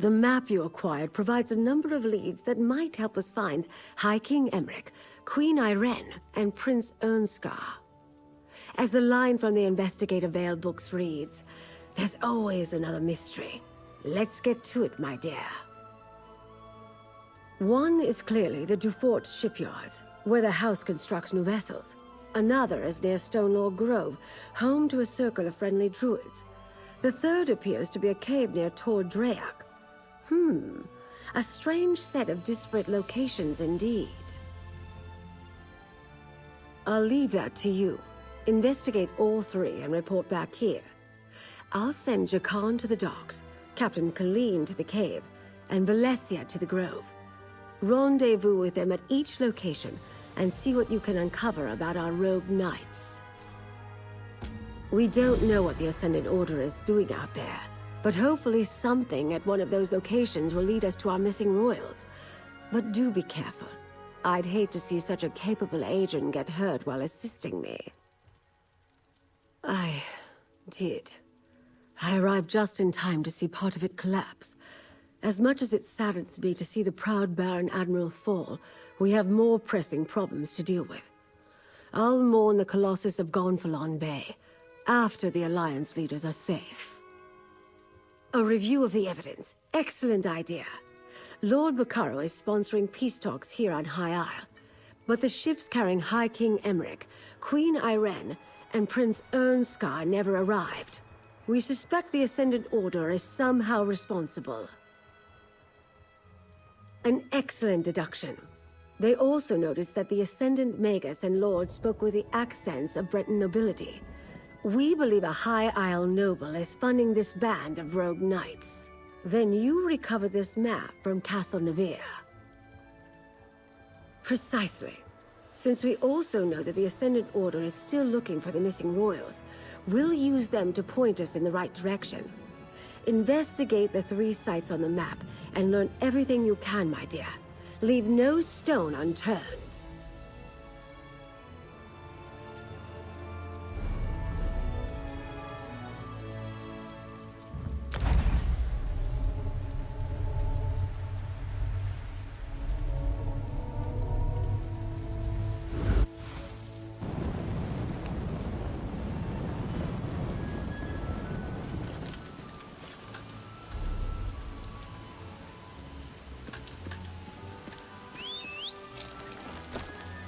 The map you acquired provides a number of leads that might help us find High King Emmerich, Queen Irene, and Prince Ernskar. As the line from the Investigative Veil books reads, there's always another mystery. Let's get to it, my dear. One is clearly the Dufort shipyards, where the house constructs new vessels. Another is near Stonelaw Grove, home to a circle of friendly druids. The third appears to be a cave near Tor Drayak. A strange set of disparate locations indeed. I'll leave that to you. Investigate all three and report back here. I'll send Jakan to the docks, Captain Colleen to the cave, and Valencia to the grove. Rendezvous with them at each location and see what you can uncover about our rogue knights. We don't know what the Ascendant Order is doing out there, but hopefully something at one of those locations will lead us to our missing royals. But do be careful. I'd hate to see such a capable agent get hurt while assisting me. I did. I arrived just in time to see part of it collapse. As much as it saddens me to see the proud Baron Admiral fall, we have more pressing problems to deal with. I'll mourn the Colossus of Gonfalon Bay, after the Alliance leaders are safe. A review of the evidence. Excellent idea. Lord Bacaro is sponsoring peace talks here on High Isle, but the ships carrying High King Emmerich, Queen Irene, and Prince Ernskar never arrived. We suspect the Ascendant Order is somehow responsible. An excellent deduction. They also noticed that the Ascendant Magus and Lord spoke with the accents of Breton nobility. We believe a High Isle noble is funding this band of rogue knights. Then you recover this map from Castle Nevere. Precisely. Since we also know that the Ascendant Order is still looking for the missing royals, we'll use them to point us in the right direction. Investigate the 3 sites on the map and learn everything you can, my dear. Leave no stone unturned.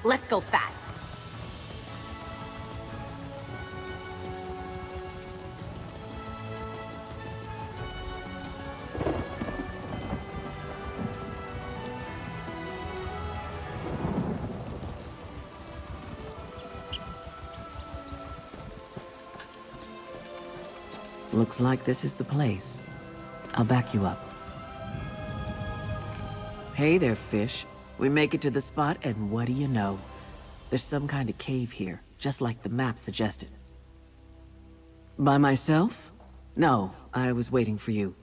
Let's go fast. Looks like this is the place. I'll back you up. Hey there, fish. We make it to the spot, and what do you know? There's some kind of cave here, just like the map suggested. By myself? No, I was waiting for you.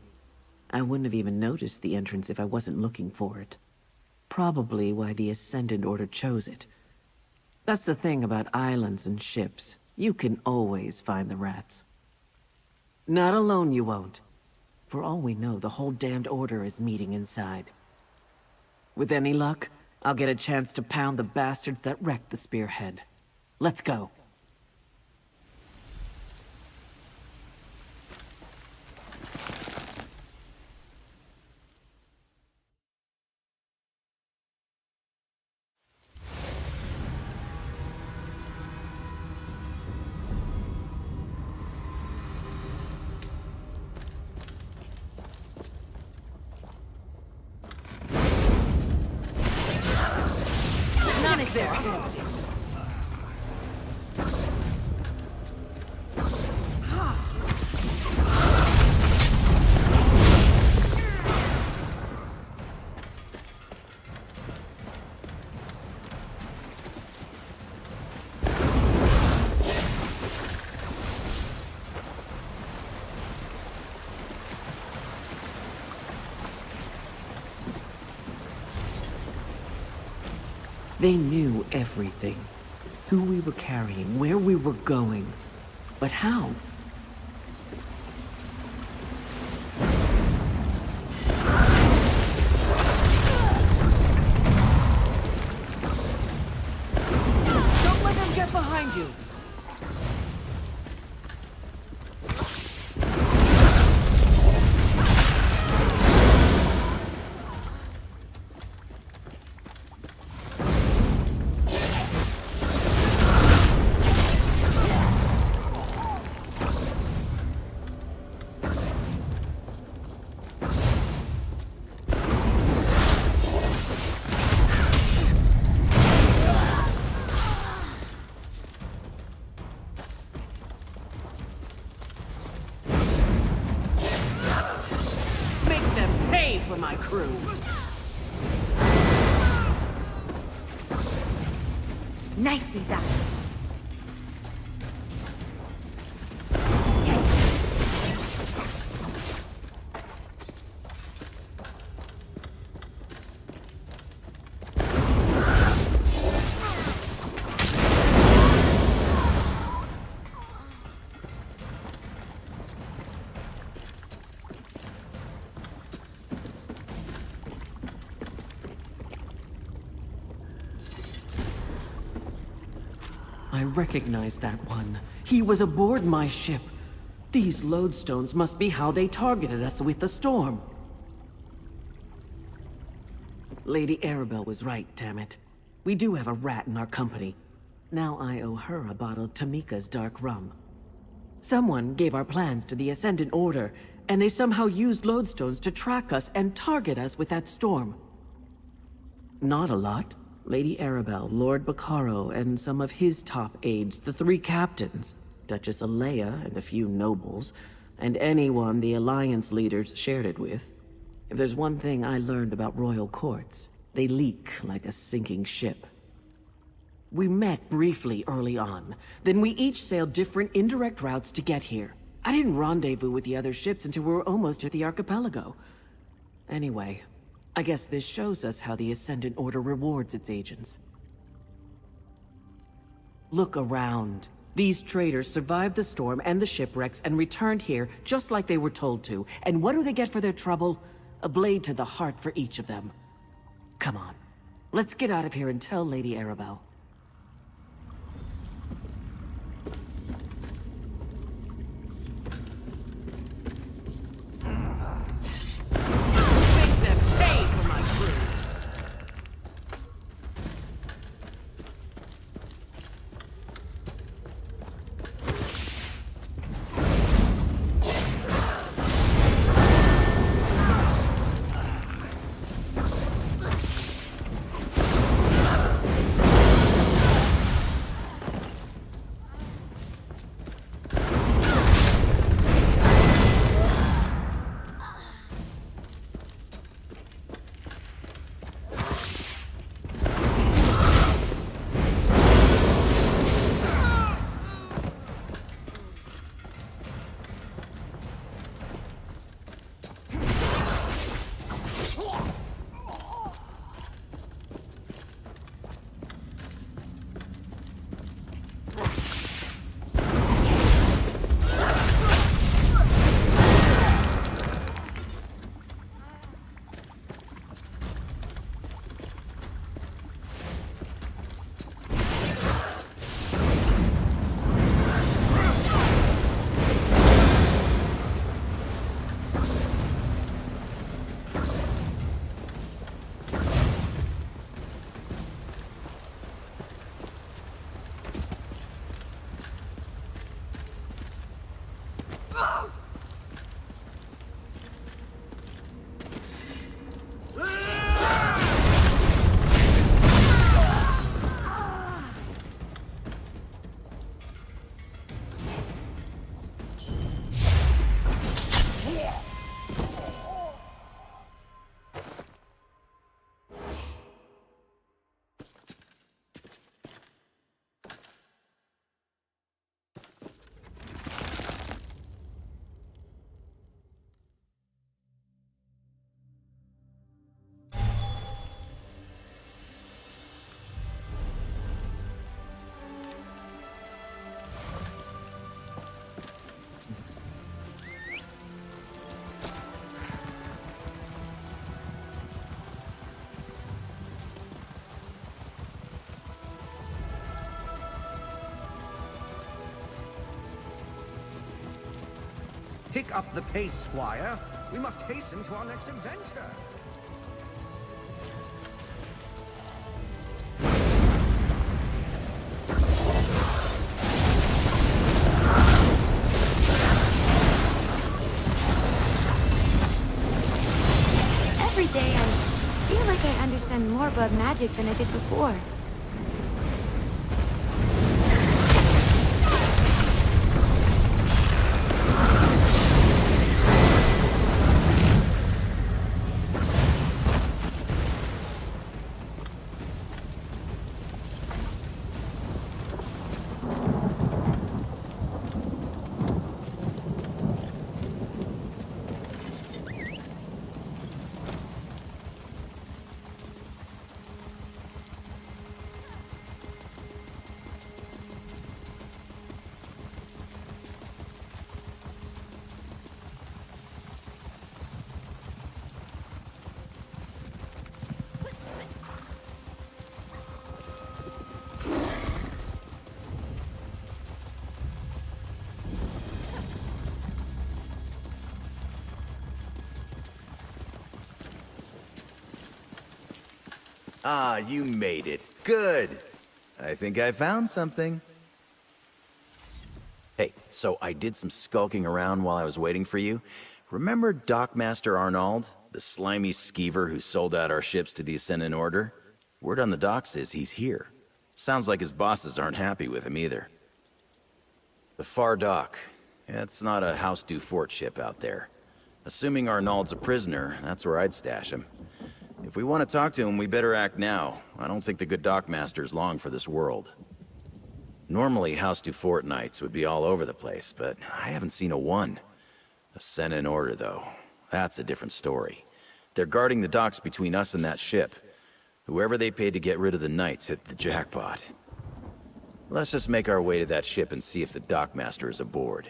I wouldn't have even noticed the entrance if I wasn't looking for it. Probably why the Ascendant Order chose it. That's the thing about islands and ships. You can always find the rats. Not alone you won't. For all we know, the whole damned order is meeting inside. With any luck, I'll get a chance to pound the bastards that wrecked the spearhead. Let's go. None is there. They knew everything. Who we were carrying, where we were going. But how? Right behind you! For my crew. Nicely done. I recognize that one. He was aboard my ship. These lodestones must be how they targeted us with the storm. Lady Arabelle was right, damn it. We do have a rat in our company. Now I owe her a bottle of Tamika's dark rum. Someone gave our plans to the Ascendant Order, and they somehow used lodestones to track us and target us with that storm. Not a lot. Lady Arabelle, Lord Baccaro, and some of his top aides, the 3 captains, Duchess Alea and a few nobles, and anyone the Alliance leaders shared it with. If there's one thing I learned about royal courts, they leak like a sinking ship. We met briefly early on, then we each sailed different indirect routes to get here. I didn't rendezvous with the other ships until we were almost at the archipelago. Anyway, I guess this shows us how the Ascendant Order rewards its agents. Look around. These traders survived the storm and the shipwrecks and returned here just like they were told to. And what do they get for their trouble? A blade to the heart for each of them. Come on. Let's get out of here and tell Lady Arabelle. Pick up the pace, Squire. We must hasten to our next adventure. Every day I feel like I understand more about magic than I did before. Ah, you made it. Good. I think I found something. Hey, so I did some skulking around while I was waiting for you. Remember Dockmaster Arnold, the slimy skeever who sold out our ships to the Ascendant Order? Word on the docks is he's here. Sounds like his bosses aren't happy with him either. The Far Dock. It's not a House du Fort ship out there. Assuming Arnold's a prisoner, that's where I'd stash him. If we want to talk to him, we better act now. I don't think the good Dockmaster's long for this world. Normally, House du Fort Knights would be all over the place, but I haven't seen a one. Ascendant Order, though. That's a different story. They're guarding the docks between us and that ship. Whoever they paid to get rid of the Knights hit the jackpot. Let's just make our way to that ship and see if the Dockmaster is aboard.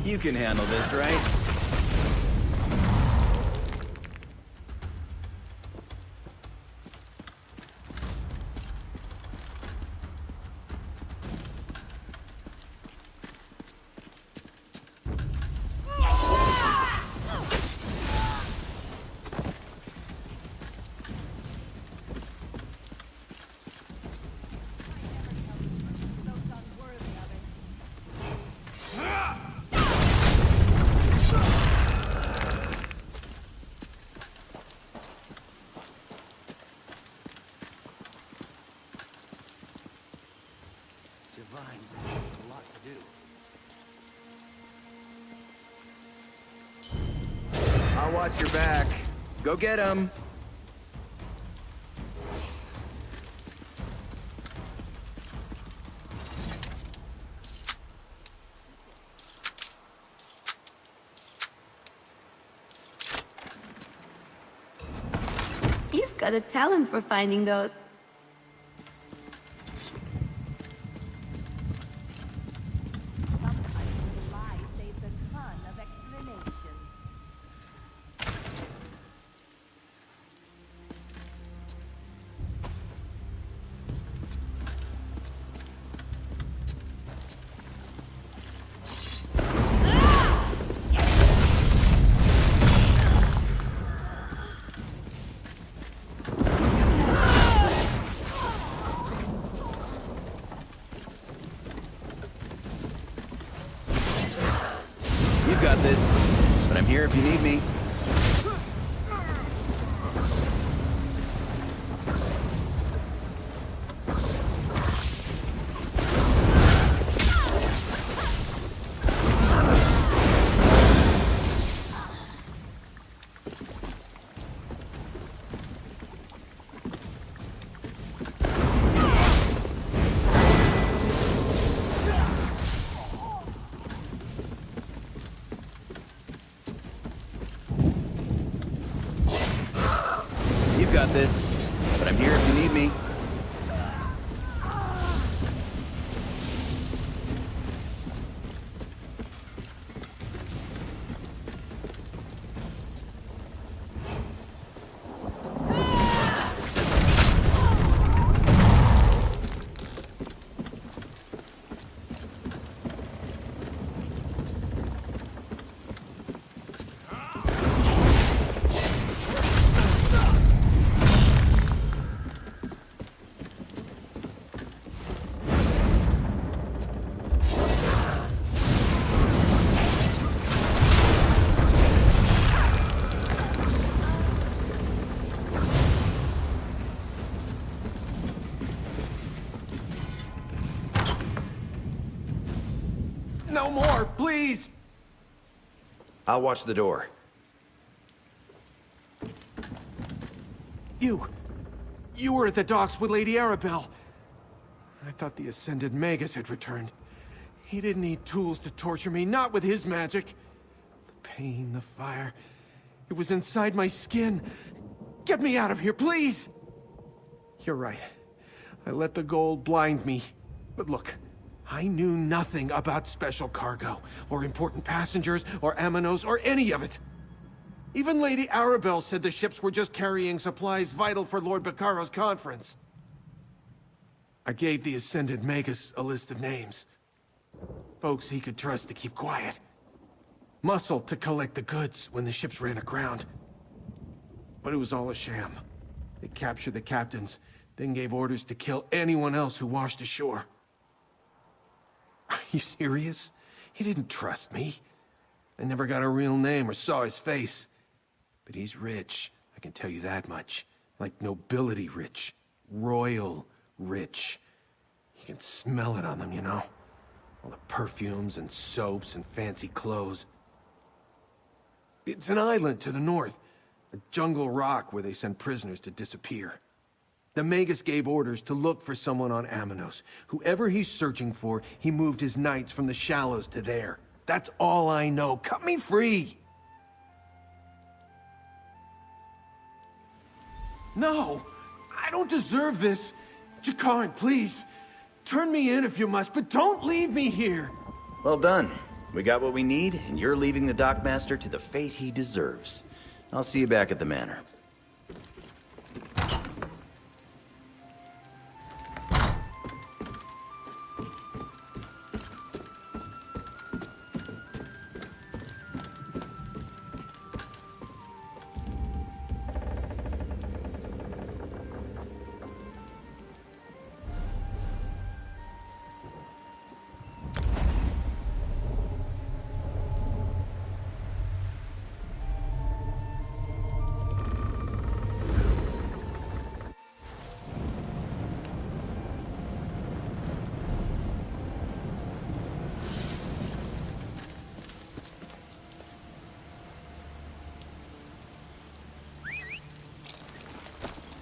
You can handle this, right? I'll watch your back. Go get him. You've got a talent for finding those. You've got this, but I'm here if you need me. No more, please! I'll watch the door. You were at the docks with Lady Arabelle. I thought the Ascended Magus had returned. He didn't need tools to torture me, not with his magic. The pain, the fire, it was inside my skin. Get me out of here, please! You're right. I let the gold blind me. But look, I knew nothing about special cargo, or important passengers, or Aminos, or any of it. Even Lady Arabelle said the ships were just carrying supplies vital for Lord Baccaro's conference. I gave the Ascended Magus a list of names. Folks he could trust to keep quiet. Muscle to collect the goods when the ships ran aground. But it was all a sham. They captured the captains, then gave orders to kill anyone else who washed ashore. Are you serious? He didn't trust me. I never got a real name or saw his face. But he's rich, I can tell you that much. Like nobility rich. Royal rich. You can smell it on them, you know? All the perfumes and soaps and fancy clothes. It's an island to the north. A jungle rock where they send prisoners to disappear. The Magus gave orders to look for someone on Aminos. Whoever he's searching for, he moved his knights from the shallows to there. That's all I know. Cut me free! No! I don't deserve this! Jakaran, please! Turn me in if you must, but don't leave me here! Well done. We got what we need, and you're leaving the Dockmaster to the fate he deserves. I'll see you back at the manor.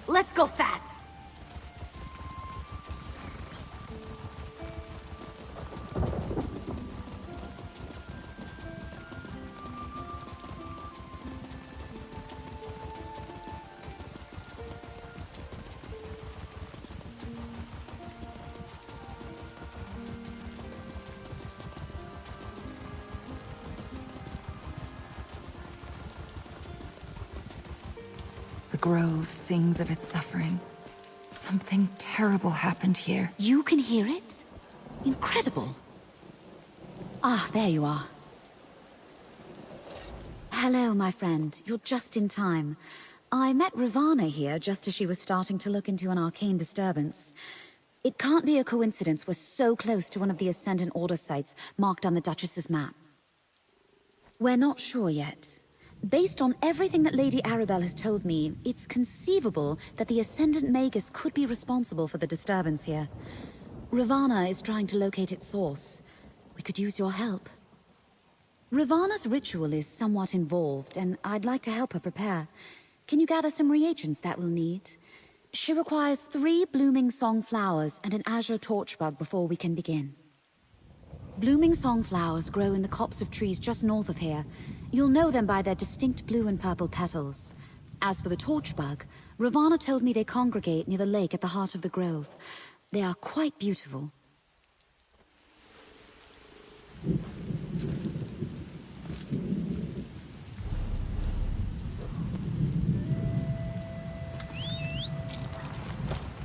Let's go fast! The grove sings of its suffering. Something terrible happened here. You can hear it? Incredible. Ah, there you are. Hello, my friend. You're just in time. I met Ravana here just as she was starting to look into an arcane disturbance. It can't be a coincidence we're so close to one of the Ascendant Order sites marked on the Duchess's map. We're not sure yet. Based on everything that Lady Arabelle has told me, it's conceivable that the Ascendant Magus could be responsible for the disturbance here. Ravana is trying to locate its source. We could use your help. Ravana's ritual is somewhat involved, and I'd like to help her prepare. Can you gather some reagents that we'll need? She requires 3 blooming song flowers and an azure torchbug before we can begin. Blooming song flowers grow in the copse of trees just north of here. You'll know them by their distinct blue and purple petals. As for the torchbug, Ravana told me they congregate near the lake at the heart of the grove. They are quite beautiful.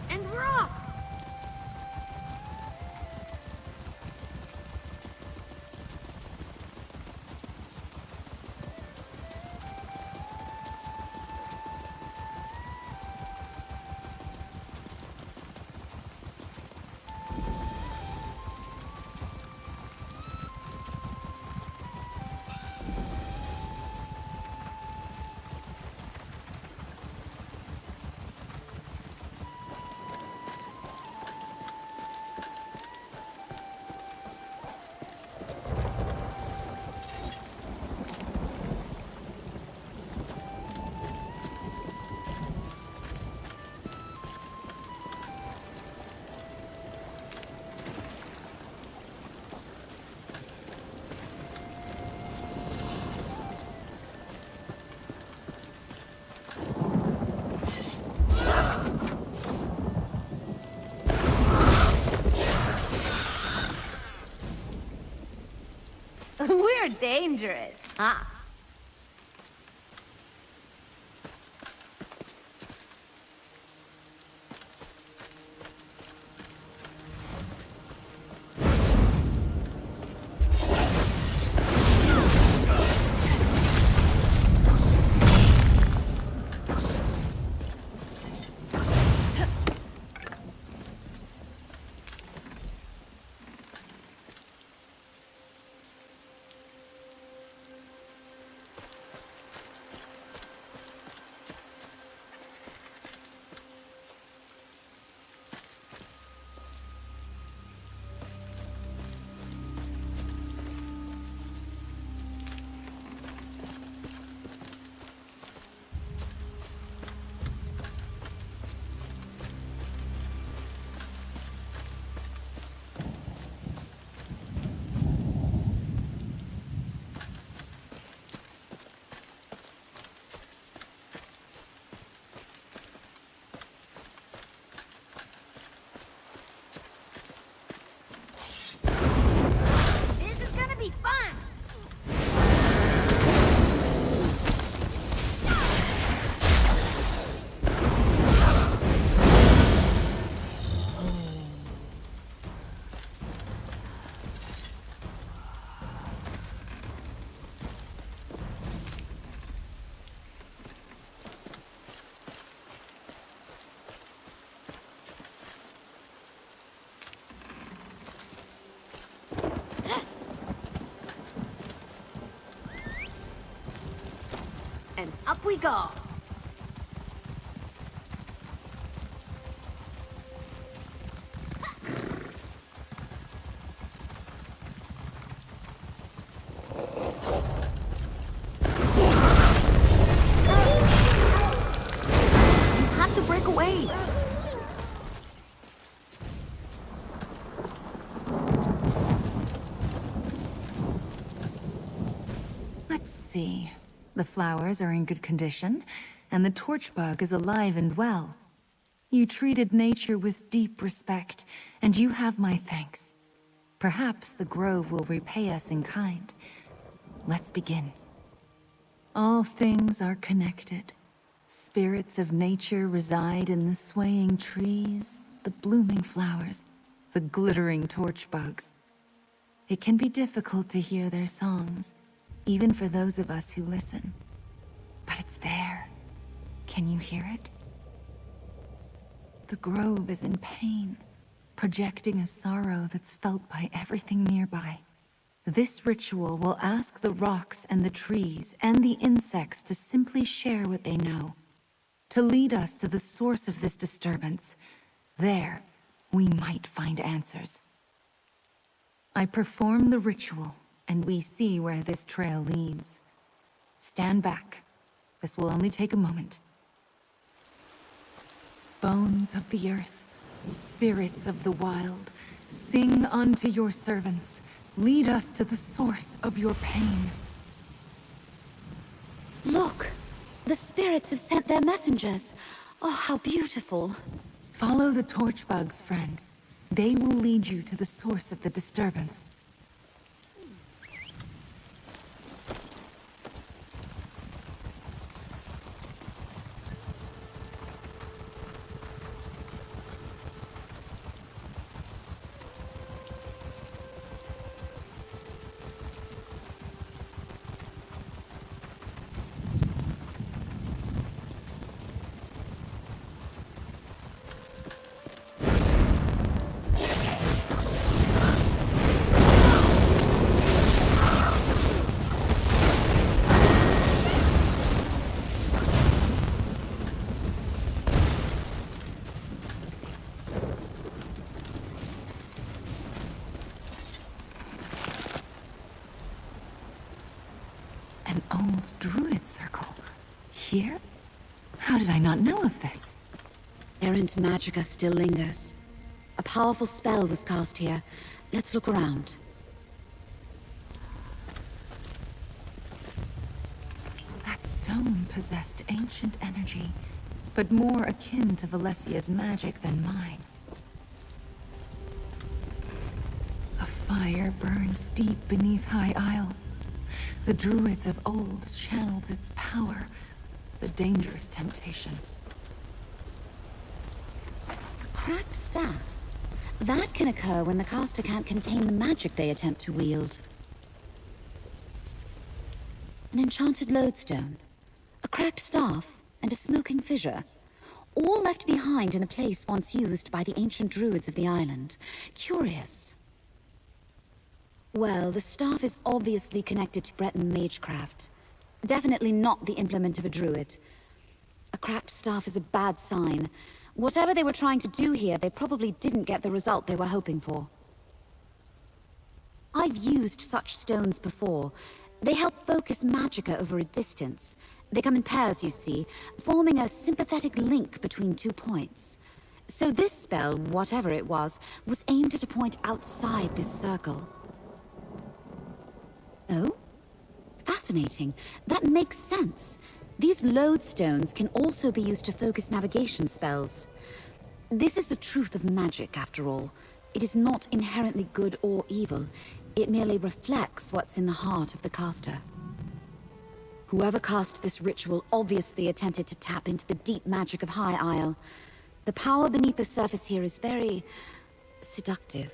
And rock! You're dangerous, huh? And up we go. You have to break away. Let's see. The flowers are in good condition, and the torch bug is alive and well. You treated nature with deep respect, and you have my thanks. Perhaps the grove will repay us in kind. Let's begin. All things are connected. Spirits of nature reside in the swaying trees, the blooming flowers, the glittering torch bugs. It can be difficult to hear their songs, even for those of us who listen. But it's there. Can you hear it? The grove is in pain, projecting a sorrow that's felt by everything nearby. This ritual will ask the rocks and the trees and the insects to simply share what they know, to lead us to the source of this disturbance. There, we might find answers. I perform the ritual, and we see where this trail leads. Stand back. This will only take a moment. Bones of the earth, spirits of the wild, sing unto your servants. Lead us to the source of your pain. Look! The spirits have sent their messengers. Oh, how beautiful. Follow the torch bugs, friend. They will lead you to the source of the disturbance. An old druid circle. Here? How did I not know of this? Errant Magicka still lingers. A powerful spell was cast here. Let's look around. That stone possessed ancient energy, but more akin to Valesia's magic than mine. A fire burns deep beneath High Isle. The druids of old channeled its power. A dangerous temptation. A cracked staff? That can occur when the caster can't contain the magic they attempt to wield. An enchanted lodestone, a cracked staff, and a smoking fissure. All left behind in a place once used by the ancient druids of the island. Curious. Well, the staff is obviously connected to Breton magecraft. Definitely not the implement of a druid. A cracked staff is a bad sign. Whatever they were trying to do here, they probably didn't get the result they were hoping for. I've used such stones before. They help focus Magicka over a distance. They come in pairs, you see, forming a sympathetic link between 2 points. So this spell, whatever it was aimed at a point outside this circle. Oh? Fascinating. That makes sense. These lodestones can also be used to focus navigation spells. This is the truth of magic, after all. It is not inherently good or evil. It merely reflects what's in the heart of the caster. Whoever cast this ritual obviously attempted to tap into the deep magic of High Isle. The power beneath the surface here is very seductive.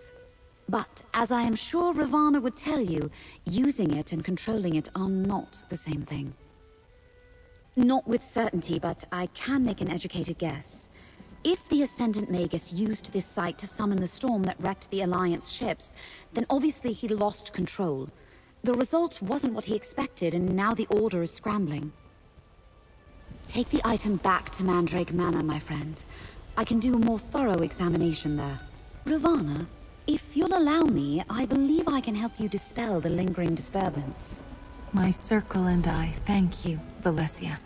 But, as I am sure Ravana would tell you, using it and controlling it are not the same thing. Not with certainty, but I can make an educated guess. If the Ascendant Magus used this site to summon the storm that wrecked the Alliance ships, then obviously he lost control. The result wasn't what he expected, and now the Order is scrambling. Take the item back to Mandrake Manor, my friend. I can do a more thorough examination there. Ravana, if you'll allow me, I believe I can help you dispel the lingering disturbance. My circle and I thank you, Valesia.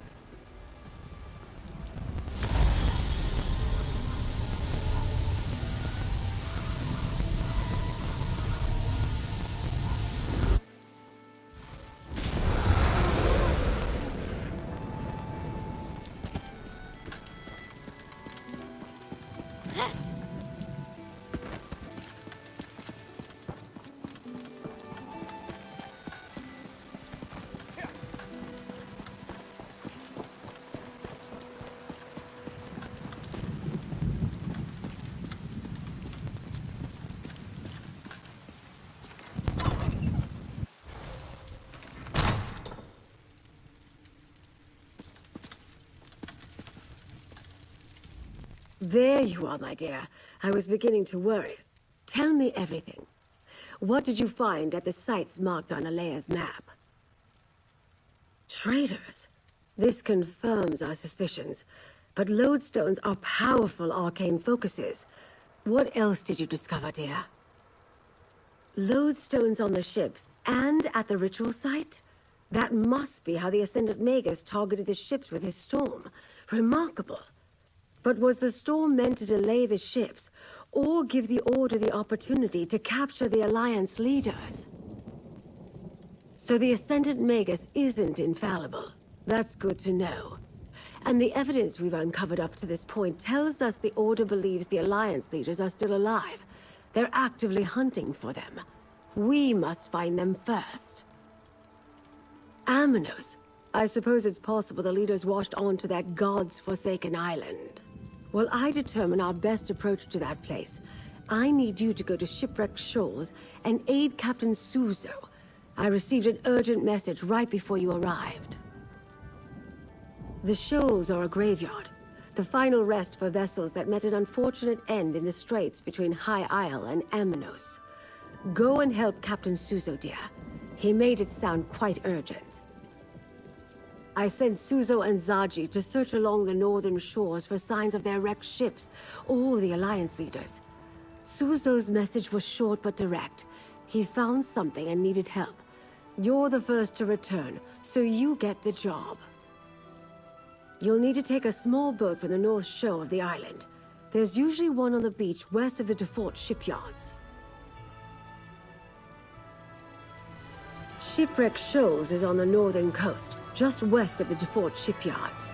There you are, my dear. I was beginning to worry. Tell me everything. What did you find at the sites marked on Alea's map? Traitors. This confirms our suspicions. But lodestones are powerful arcane focuses. What else did you discover, dear? Lodestones on the ships and at the ritual site? That must be how the Ascendant Magus targeted the ships with his storm. Remarkable. But was the storm meant to delay the ships, or give the Order the opportunity to capture the Alliance leaders? So the Ascendant Magus isn't infallible. That's good to know. And the evidence we've uncovered up to this point tells us the Order believes the Alliance leaders are still alive. They're actively hunting for them. We must find them first. Amanos. I suppose it's possible the leaders washed onto that God's-forsaken island. While I determine our best approach to that place, I need you to go to Shipwrecked Shoals and aid Captain Suzo. I received an urgent message right before you arrived. The shoals are a graveyard, the final rest for vessels that met an unfortunate end in the straits between High Isle and Amanos. Go and help Captain Suzo, dear. He made it sound quite urgent. I sent Suzo and Zaji to search along the northern shores for signs of their wrecked ships or the Alliance leaders. Suzo's message was short but direct. He found something and needed help. You're the first to return, so you get the job. You'll need to take a small boat from the north shore of the island. There's usually one on the beach west of the default shipyards. Shipwreck Shoals is on the northern coast, just west of the default shipyards.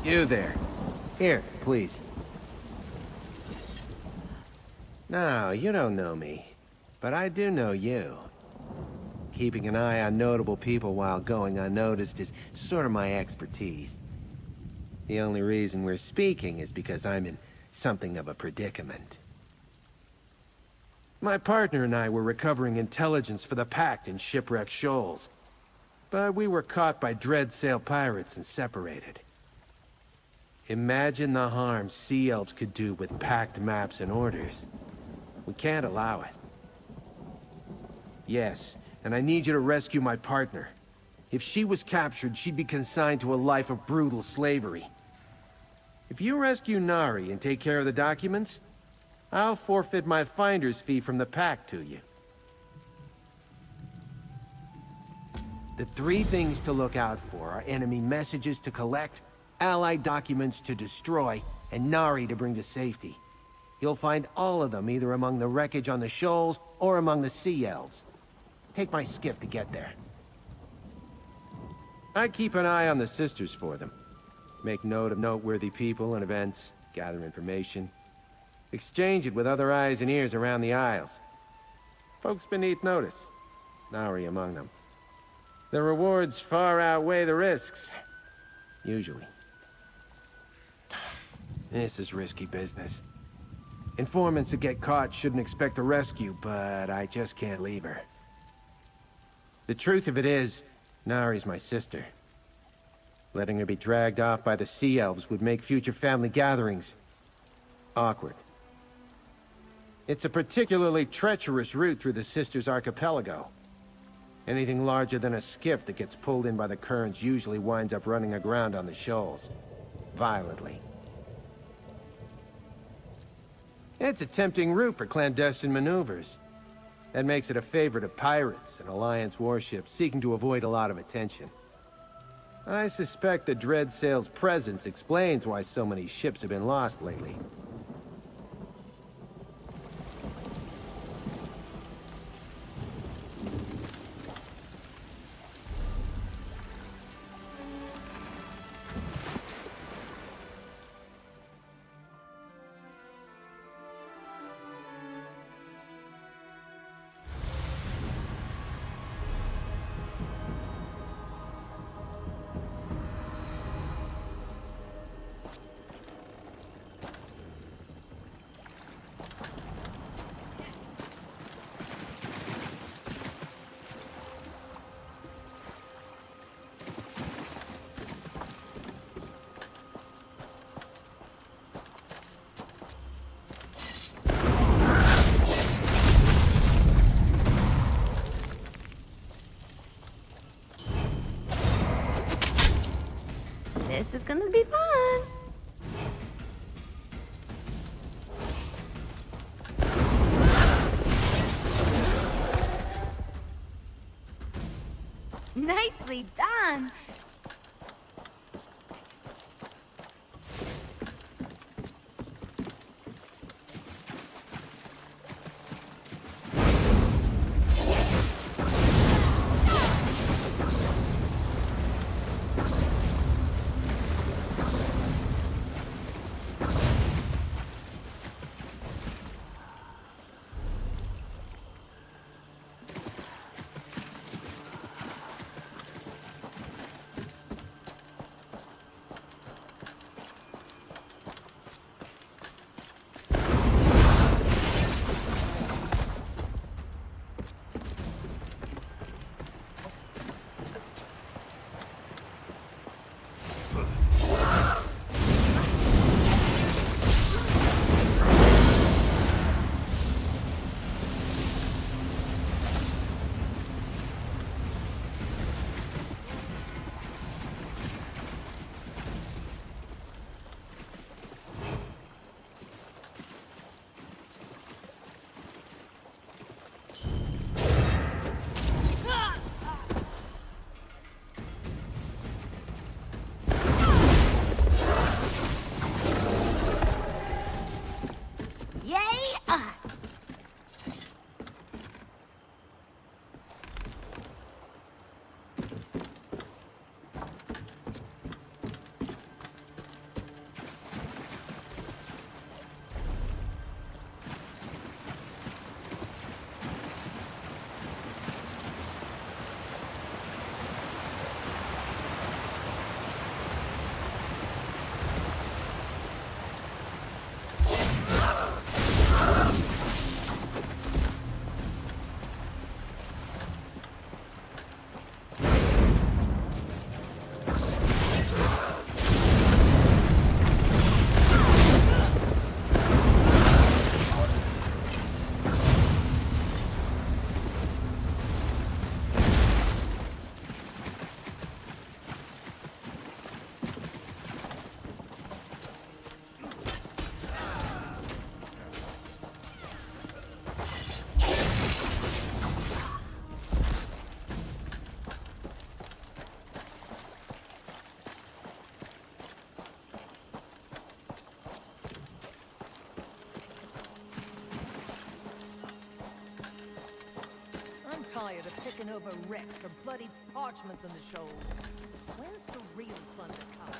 You there. Here, please. No, you don't know me. But I do know you. Keeping an eye on notable people while going unnoticed is sort of my expertise. The only reason we're speaking is because I'm in something of a predicament. My partner and I were recovering intelligence for the Pact in shipwrecked shoals. But we were caught by Dreadsail pirates and separated. Imagine the harm Sea Elves could do with Pact maps and orders. We can't allow it. Yes, and I need you to rescue my partner. If she was captured, she'd be consigned to a life of brutal slavery. If you rescue Nari and take care of the documents, I'll forfeit my finder's fee from the Pact to you. The 3 things to look out for are enemy messages to collect, Allied documents to destroy, and Nari to bring to safety. You'll find all of them either among the wreckage on the shoals or among the Sea Elves. Take my skiff to get there. I keep an eye on the sisters for them. Make note of noteworthy people and events, gather information. Exchange it with other eyes and ears around the Isles. Folks beneath notice, Nari among them. The rewards far outweigh the risks. Usually. This is risky business. Informants that get caught shouldn't expect a rescue, but I just can't leave her. The truth of it is, Nari's my sister. Letting her be dragged off by the Sea Elves would make future family gatherings awkward. It's a particularly treacherous route through the Sisters Archipelago. Anything larger than a skiff that gets pulled in by the currents usually winds up running aground on the shoals. Violently. It's a tempting route for clandestine maneuvers. That makes it a favorite of pirates and Alliance warships seeking to avoid a lot of attention. I suspect the Dreadsail's presence explains why so many ships have been lost lately. This is gonna be fun. Nicely done. tired of picking over wrecks for bloody parchments in the shoals. When's the real plunder coming?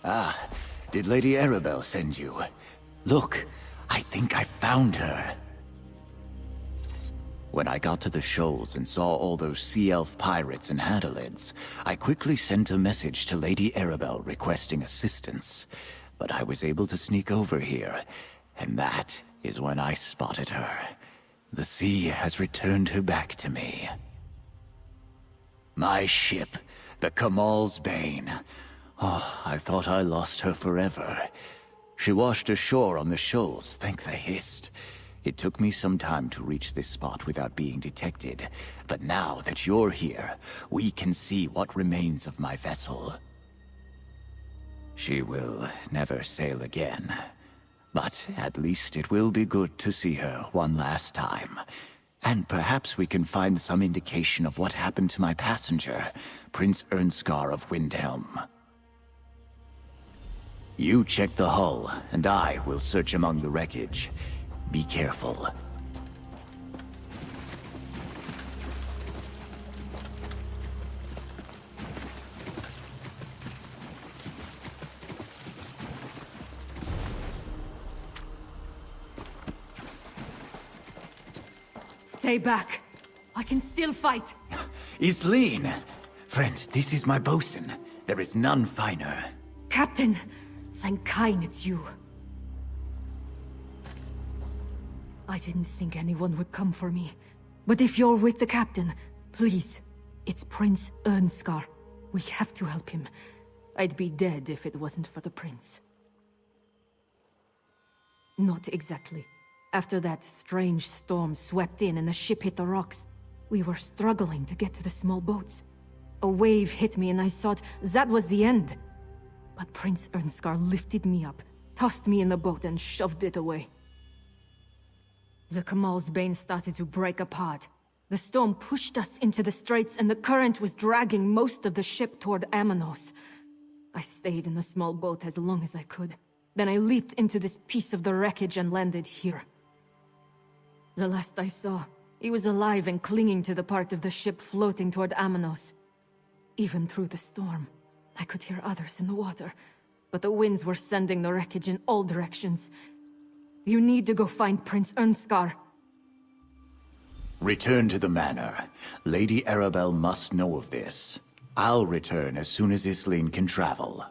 Ah, did Lady Arabelle send you? Look, I think I found her. When I got to the shoals and saw all those sea elf pirates and hadalids, I quickly sent a message to Lady Arabelle requesting assistance. But I was able to sneak over here, and that is when I spotted her. The sea has returned her back to me. My ship, the Kamal's Bane. Oh, I thought I lost her forever. She washed ashore on the shoals, thank the Hist. It took me some time to reach this spot without being detected, but now that you're here, we can see what remains of my vessel. She will never sail again, but at least it will be good to see her one last time. And perhaps we can find some indication of what happened to my passenger, Prince Ernskar of Windhelm. You check the hull, and I will search among the wreckage. Be careful. Stay back. I can still fight. Isleen! Friend, this is my bosun. There is none finer. Captain! Sankain, it's you. I didn't think anyone would come for me. But if you're with the captain, please. It's Prince Ernskar. We have to help him. I'd be dead if it wasn't for the prince. Not exactly. After that strange storm swept in and the ship hit the rocks, we were struggling to get to the small boats. A wave hit me and I thought that was the end. But Prince Ernskar lifted me up, tossed me in the boat and shoved it away. The Kamal's Bane started to break apart. The storm pushed us into the straits and the current was dragging most of the ship toward Amanos. I stayed in the small boat as long as I could. Then I leaped into this piece of the wreckage and landed here. The last I saw, he was alive and clinging to the part of the ship floating toward Amanos. Even through the storm, I could hear others in the water, but the winds were sending the wreckage in all directions. You need to go find Prince Ernskar. Return to the manor. Lady Arabelle must know of this. I'll return as soon as Isleen can travel.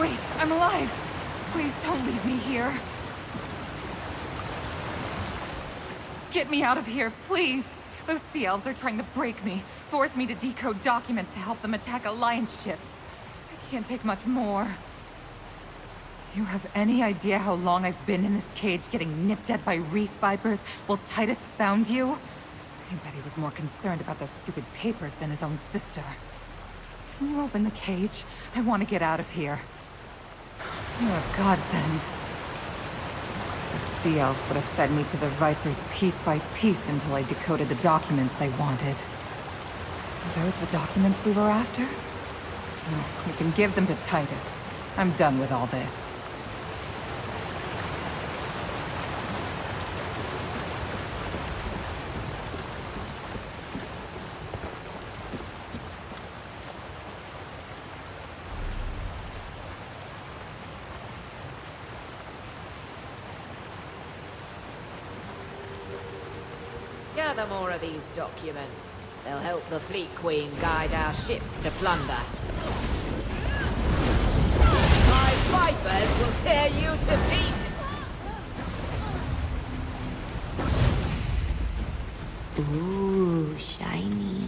Wait, I'm alive! Please don't leave me here. Get me out of here, please! Those sea elves are trying to break me, force me to decode documents to help them attack Alliance ships. I can't take much more. You have any idea how long I've been in this cage getting nipped at by reef vipers while Titus found you? I bet he was more concerned about those stupid papers than his own sister. Can you open the cage? I want to get out of here. You're a godsend. The sea elves would have fed me to the vipers piece by piece until I decoded the documents they wanted. Are those the documents we were after? No, we can give them to Titus. I'm done with all this. Gather more of these documents. They'll help the Fleet Queen guide our ships to plunder. My vipers will tear you to pieces! Ooh, shiny.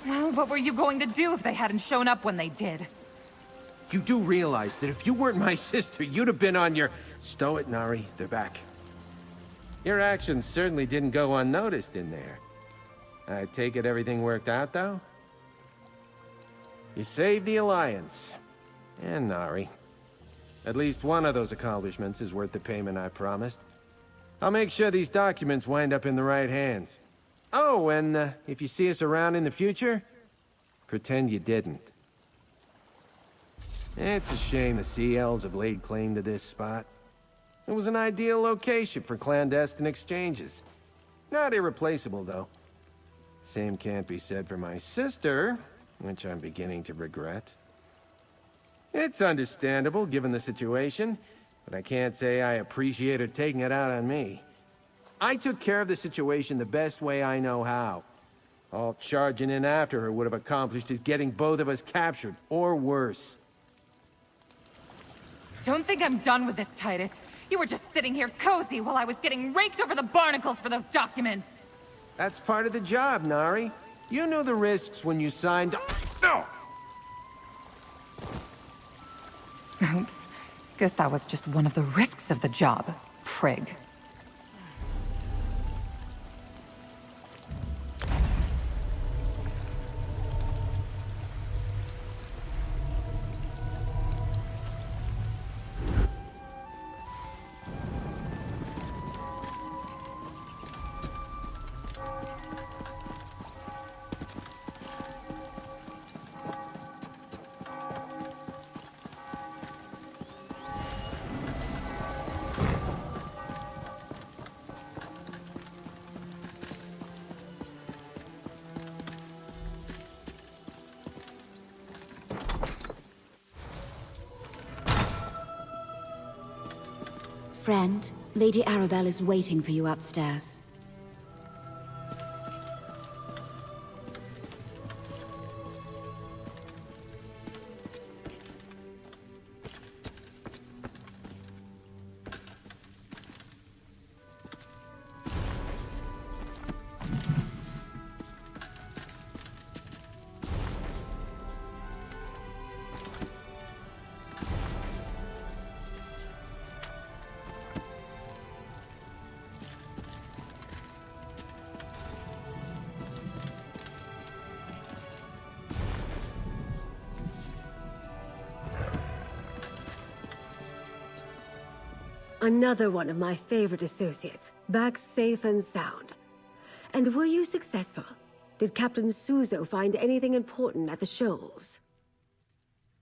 Well, what were you going to do if they hadn't shown up when they did? You do realize that if you weren't my sister, you'd have been on your... Stow it, Nari. They're back. Your actions certainly didn't go unnoticed in there. I take it everything worked out, though? You saved the Alliance. And Nari. At least one of those accomplishments is worth the payment I promised. I'll make sure these documents wind up in the right hands. Oh, and if you see us around in the future, pretend you didn't. It's a shame the Sea Elves have laid claim to this spot. It was an ideal location for clandestine exchanges. Not irreplaceable, though. Same can't be said for my sister, which I'm beginning to regret. It's understandable, given the situation, but I can't say I appreciate her taking it out on me. I took care of the situation the best way I know how. All charging in after her would have accomplished is getting both of us captured, or worse. Don't think I'm done with this, Titus. You were just sitting here cozy while I was getting raked over the barnacles for those documents. That's part of the job, Nari. You knew the risks when you signed... Oh! Oops. Guess that was just one of the risks of the job, prig. Friend, Lady Arabelle is waiting for you upstairs. Another one of my favorite associates, back safe and sound. And were you successful? Did Captain Suzo find anything important at the shoals?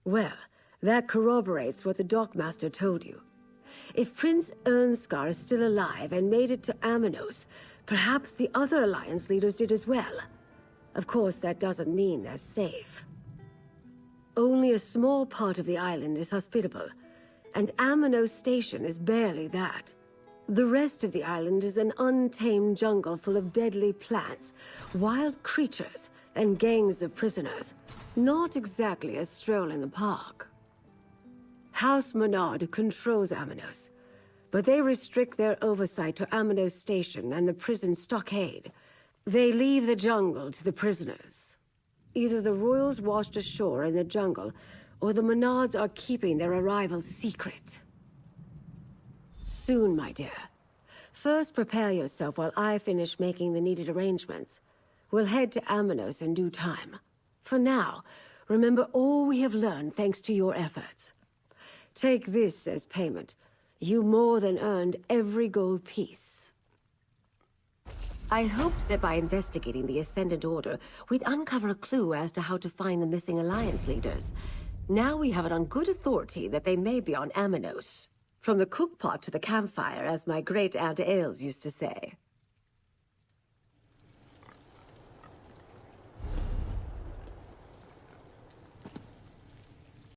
Well, that corroborates what the Dockmaster told you. If Prince Ernskar is still alive and made it to Amanos, perhaps the other Alliance leaders did as well. Of course, that doesn't mean they're safe. Only a small part of the island is hospitable, and Amanos Station is barely that. The rest of the island is an untamed jungle full of deadly plants, wild creatures, and gangs of prisoners. Not exactly a stroll in the park. House Menard controls Amanos, but they restrict their oversight to Amanos Station and the prison stockade. They leave the jungle to the prisoners. Either the royals washed ashore in the jungle, or the Menards are keeping their arrival secret. Soon, my dear. First, prepare yourself while I finish making the needed arrangements. We'll head to Amanos in due time. For now, remember all we have learned thanks to your efforts. Take this as payment. You more than earned every gold piece. I hoped that by investigating the Ascendant Order, we'd uncover a clue as to how to find the missing Alliance leaders. Now we have it on good authority that they may be on Amanos. From the cookpot to the campfire, as my great-aunt Ailes used to say.